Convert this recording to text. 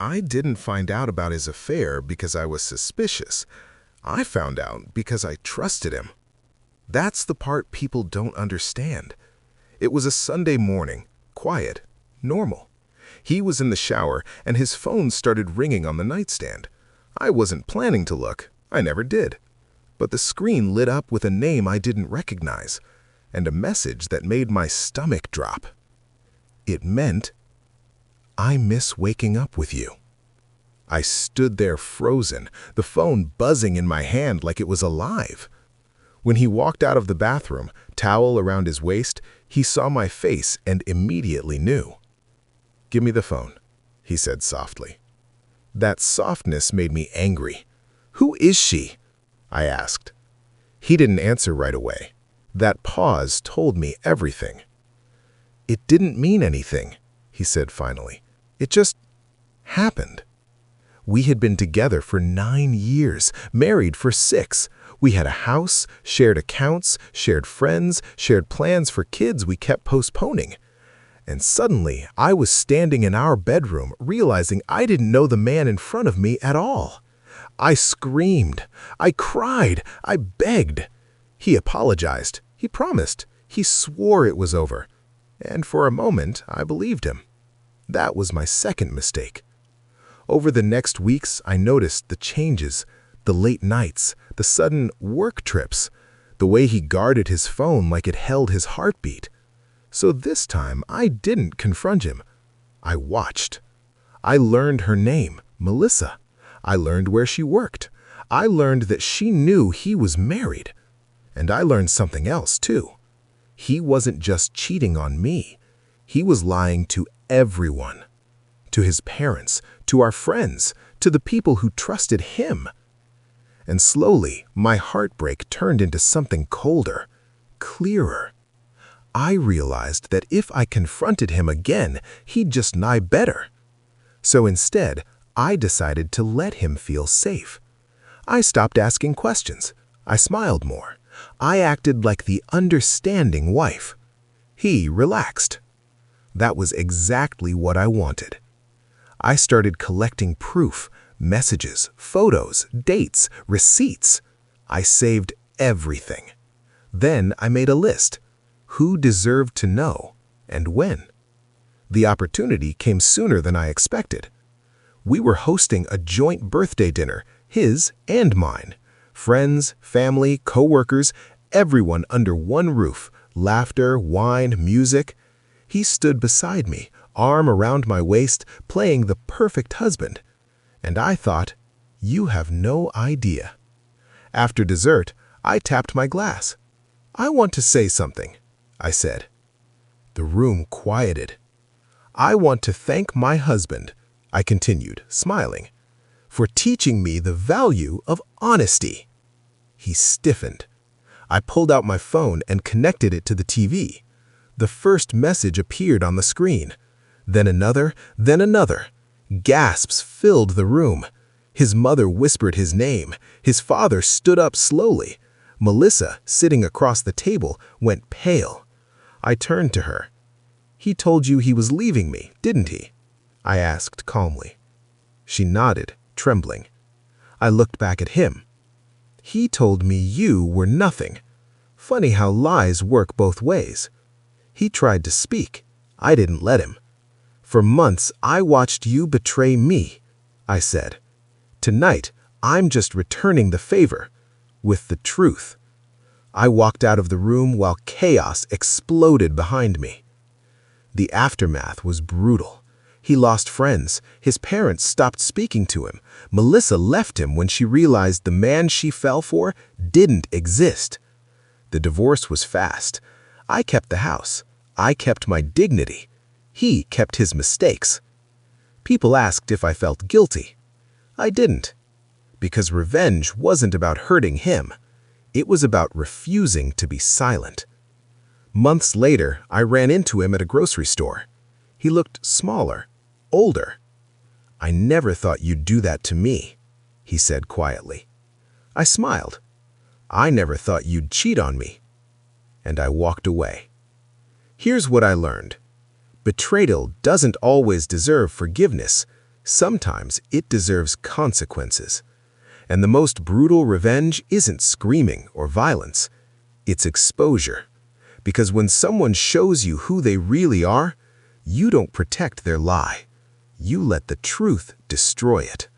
I didn't find out about his affair because I was suspicious. I found out because I trusted him. That's the part people don't understand. It was a Sunday morning, quiet, normal. He was in the shower and his phone started ringing on the nightstand. I wasn't planning to look. I never did. But the screen lit up with a name I didn't recognize and a message that made my stomach drop. It meant, "I miss waking up with you." I stood there frozen, the phone buzzing in my hand like it was alive. When he walked out of the bathroom, towel around his waist, he saw my face and immediately knew. "Give me the phone," he said softly. That softness made me angry. "Who is she?" I asked. He didn't answer right away. That pause told me everything. "It didn't mean anything," he said finally. "It just happened." We had been together for 9 years, married for 6. We had a house, shared accounts, shared friends, shared plans for kids we kept postponing. And suddenly, I was standing in our bedroom, realizing I didn't know the man in front of me at all. I screamed. I cried. I begged. He apologized. He promised. He swore it was over. And for a moment, I believed him. That was my second mistake. Over the next weeks, I noticed the changes, the late nights, the sudden work trips, the way he guarded his phone like it held his heartbeat. So this time, I didn't confront him. I watched. I learned her name, Melissa. I learned where she worked. I learned that she knew he was married. And I learned something else, too. He wasn't just cheating on me. He was lying to everyone. To his parents, to our friends, to the people who trusted him. And slowly, my heartbreak turned into something colder, clearer. I realized that if I confronted him again, he'd just lie better. So instead, I decided to let him feel safe. I stopped asking questions. I smiled more. I acted like the understanding wife. He relaxed. That was exactly what I wanted. I started collecting proof, messages, photos, dates, receipts. I saved everything. Then I made a list. Who deserved to know, and when? The opportunity came sooner than I expected. We were hosting a joint birthday dinner, his and mine. Friends, family, coworkers, everyone under one roof, laughter, wine, music. He stood beside me, arm around my waist, playing the perfect husband. And I thought, you have no idea. After dessert, I tapped my glass. "I want to say something," I said. The room quieted. "I want to thank my husband," I continued, smiling, "for teaching me the value of honesty." He stiffened. I pulled out my phone and connected it to the TV. The first message appeared on the screen. Then another, then another. Gasps filled the room. His mother whispered his name. His father stood up slowly. Melissa, sitting across the table, went pale. I turned to her. "He told you he was leaving me, didn't he?" I asked calmly. She nodded, trembling. I looked back at him. "He told me you were nothing. Funny how lies work both ways." He tried to speak. I didn't let him. "For months, I watched you betray me," I said. "Tonight, I'm just returning the favor with the truth." I walked out of the room while chaos exploded behind me. The aftermath was brutal. He lost friends. His parents stopped speaking to him. Melissa left him when she realized the man she fell for didn't exist. The divorce was fast. I kept the house. I kept my dignity. He kept his mistakes. People asked if I felt guilty. I didn't. Because revenge wasn't about hurting him. It was about refusing to be silent. Months later, I ran into him at a grocery store. He looked smaller, older. "I never thought you'd do that to me," he said quietly. I smiled. "I never thought you'd cheat on me." And I walked away. Here's what I learned. Betrayal doesn't always deserve forgiveness. Sometimes it deserves consequences. And the most brutal revenge isn't screaming or violence. It's exposure. Because when someone shows you who they really are, you don't protect their lie. You let the truth destroy it.